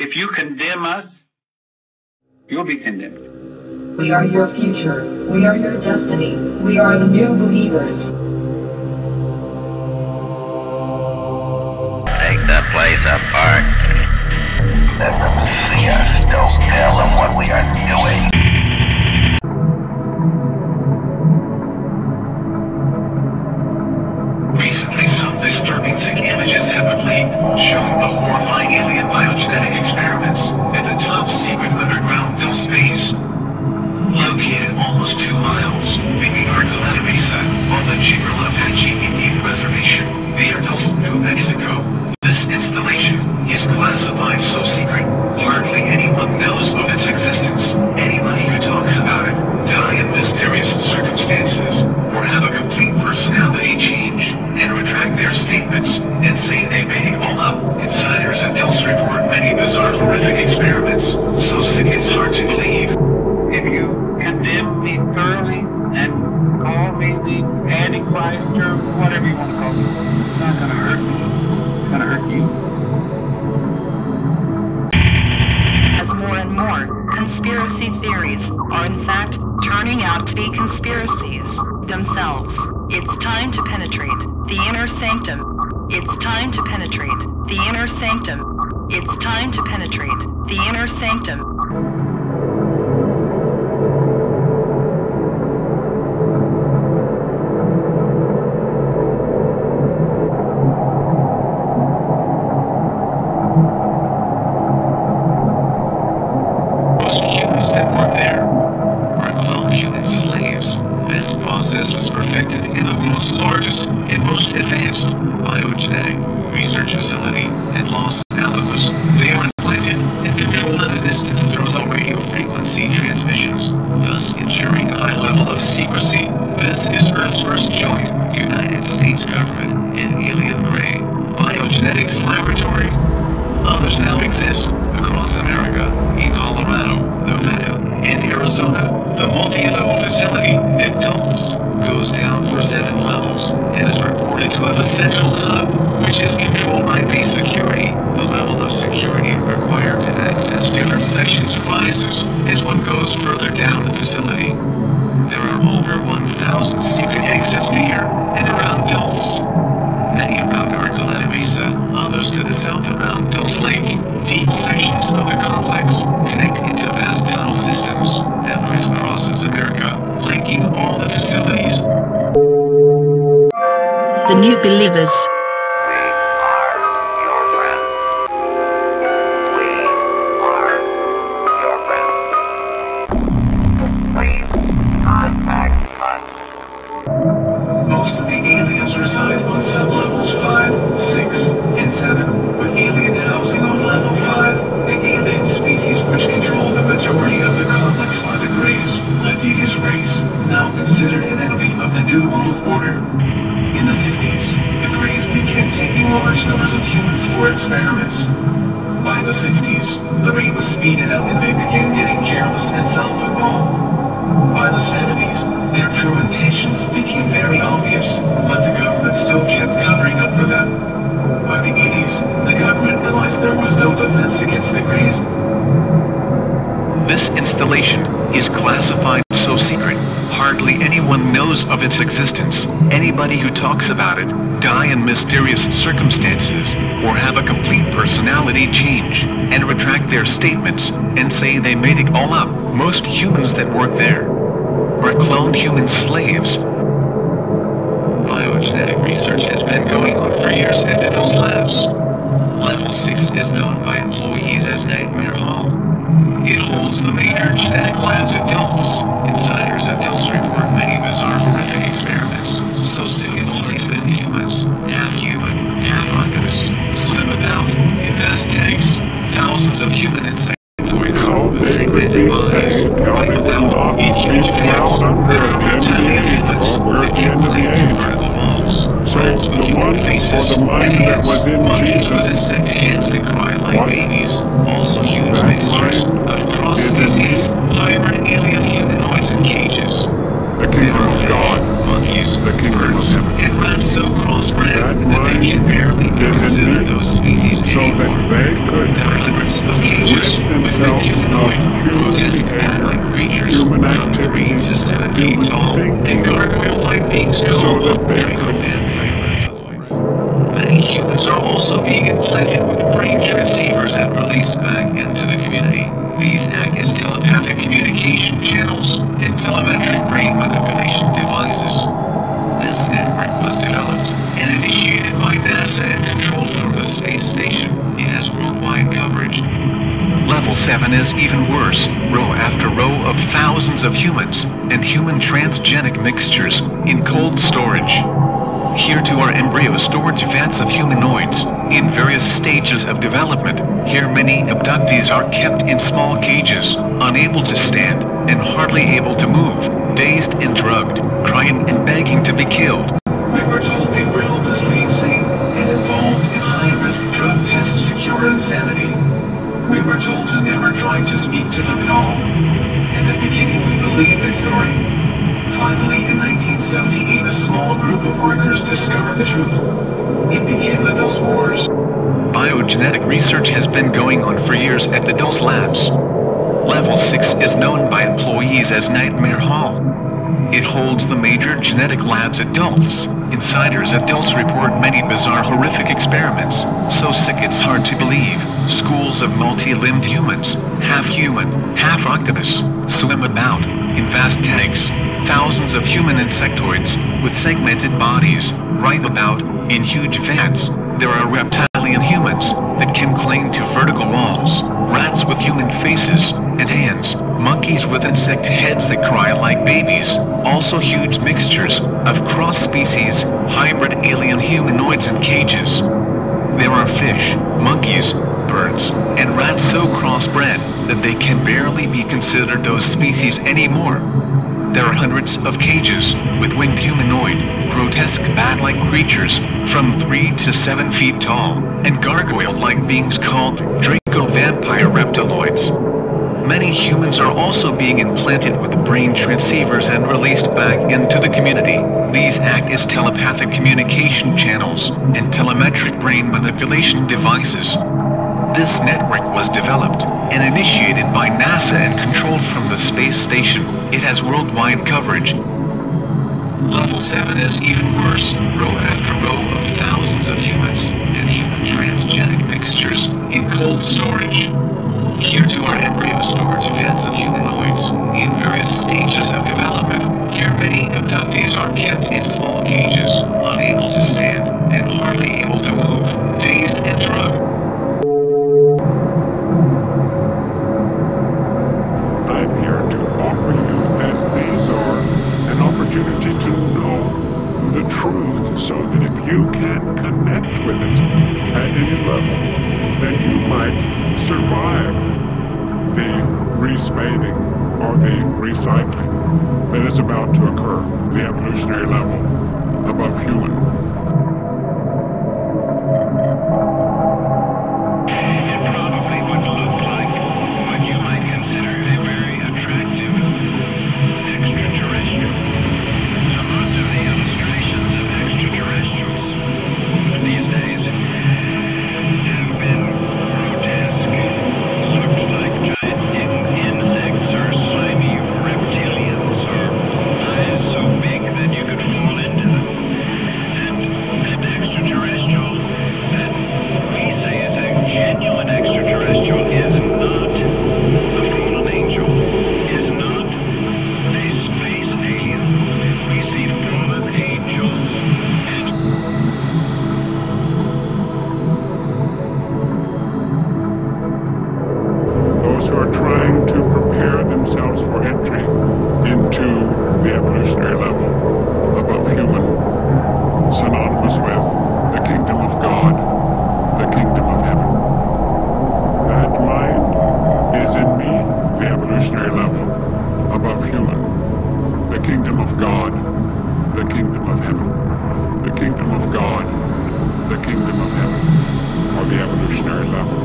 If you condemn us, you'll be condemned. We are your future. We are your destiny. We are the new believers. Take the place apart. Let them see us. Don't tell them what we are doing. Recently, some disturbing sick images have been leaked, showing the horrifying alien biogenetic experiments at the top secret underground Dulce base. Located almost 2 miles beneath Arcoleta Mesa on the Jingle Apache Indian Reservation near Dulce, New Mexico. This installation is classified so secret, hardly anyone knows of its existence. Anybody who talks about it die in mysterious circumstances, or have a complete personality change, and retract their statements, and say they made it all up. Insiders at Dulce report many bizarre, horrific experiments, so sick it's hard to believe. If you condemn me thoroughly and call me the Antichrist or whatever you want to call me, it's not going to hurt me. It's going to hurt you. As more and more conspiracy theories are in fact turning out to be conspiracies themselves, it's time to penetrate the inner sanctum. It's time to penetrate the inner sanctum. It's time to penetrate the inner sanctum. Most advanced biogenetic research facility in Los Alamos. They are implanted and controlled at a distance through low radio frequency transmissions, thus ensuring a high level of secrecy. This is Earth's first joint United States government and alien array biogenetics laboratory. Others now exist across America, in Colorado, Nevada, and Arizona. The multi-level facility at Dulce goes down for 7 levels and is reported to have a central hub, which is controlled by base security. The level of security required to access different sections rises as one goes further down the facility. There are over 1,000 secret exits near and around Dulce. Many around Arcoleta Mesa, others to the south around Dulce Lake. Deep sections of the complex connect into vast tunnel systems that crisscrosses America, linking all the facilities. The new believers. Most of the aliens reside on sublevels 5, 6, and 7, with alien housing on level 5. The alien species which control the majority of the complex are the Greys, Latinas race, now considered an enemy of the New World Order. In the 50s, the Greys began taking large numbers of humans for experiments. By the 60s, the rate was speeded up and they began getting careless and self-involved. By the 70s, their true intentions became very obvious, but the government still kept covering up for them. By the 80s, the government realized there was no defense against the Greys. This installation is classified so secret, hardly anyone knows of its existence. Anybody who talks about it die in mysterious circumstances, or have a complete personality change, and retract their statements, and say they made it all up. Most humans that work there are cloned human slaves. Biogenetic research has been going on for years at those labs. Level 6 is known by employees as Nightmare Hall. It holds the major genetic labs at Dulce. Insiders at Dulce report many bizarre, horrific experiments, so sick it's even humans, half human, half fungus, swim about in vast tanks. Thousands of human insectoids with segmented bodies, right without in huge pants. There are tiny amulets that can cling to vertical walls. Rats with human faces, and ants, monkeys with insect hands that cry like babies. Also huge mixtures of cross-species, hybrid alien humanoids in cages. There are God, monkeys, birds, and rats so crossbred that they can barely be considered those species anymore. There are hundreds of cages receivers and released back into the community. These act as telepathic communication channels and telemetric brain manipulation devices. This network was developed and initiated by NASA and controlled from the space station. It has worldwide coverage. Level 7 is even worse, row after row of thousands of humans and human transgenic mixtures in cold storage. Here too are embryo storage vats of humanoids in various stages of development. Here many abductees are kept in small cages, unable to stand and hardly able to move, dazed and drugged, crying and begging to be killed. We were told they were hopelessly insane and involved in high-risk drug tests to cure insanity. We were told to never try to speak to them at all. In the beginning we believed that story. Finally, in 1978, a small group of workers discovered the truth. It began the Dulce Wars. Biogenetic research has been going on for years at the Dulce Labs. Level 6 is known by employees as Nightmare Hall. It holds the major genetic labs at Dulce. Insiders at Dulce report many bizarre, horrific experiments, so sick it's hard to believe. Schools of multi-limbed humans, half human, half octopus, swim about in vast tanks. Thousands of human insectoids with segmented bodies writhe about in huge vats. There are reptilian humans that can cling to vertical walls, rats with human faces and hands, monkeys with insect heads that cry like babies, also huge mixtures of cross-species, hybrid alien humanoids in cages. There are fish, monkeys, birds, and rats so crossbred that they can barely be considered those species anymore. There are hundreds of cages with winged humanoid, grotesque bat-like creatures from 3 to 7 feet tall, and gargoyle-like beings called Draco-vampire reptiloids. Many humans are also being implanted with brain transceivers and released back into the community. These act as telepathic communication channels and telemetric brain manipulation devices. This network was developed and initiated by NASA and controlled from the space station. It has worldwide coverage. Level 7 is even worse, row after row of thousands of humans and human transgenic mixtures in cold storage. Here too are embryo storage vats of humanoids in various stages of development. Here many abductees are kept in small cages, unable to stand and hardly able to move, dazed and drugged. I'm here to offer you as these are an opportunity to know the truth so that if you can connect with it at any level, then you might survive the respaning or the recycling that is about to occur, the evolutionary level above human. It probably would look like what you might consider a very attractive extraterrestrial. So most of the illustrations of extraterrestrials these days have been grotesque. Looks like giant insects or slimy reptilians or eyes so big that you could fall into them. And an extraterrestrial that we say is a genuine extraterrestrial is not a fallen angel, is not a space alien. We see fallen angels and Those who are trying to prepare themselves for entry into the evolutionary level above human, synonymous with the kingdom of God, the kingdom of heaven. That mind is in me, the evolutionary level above human, the kingdom of God, the kingdom of heaven, the kingdom of God, the kingdom of heaven, or the evolutionary level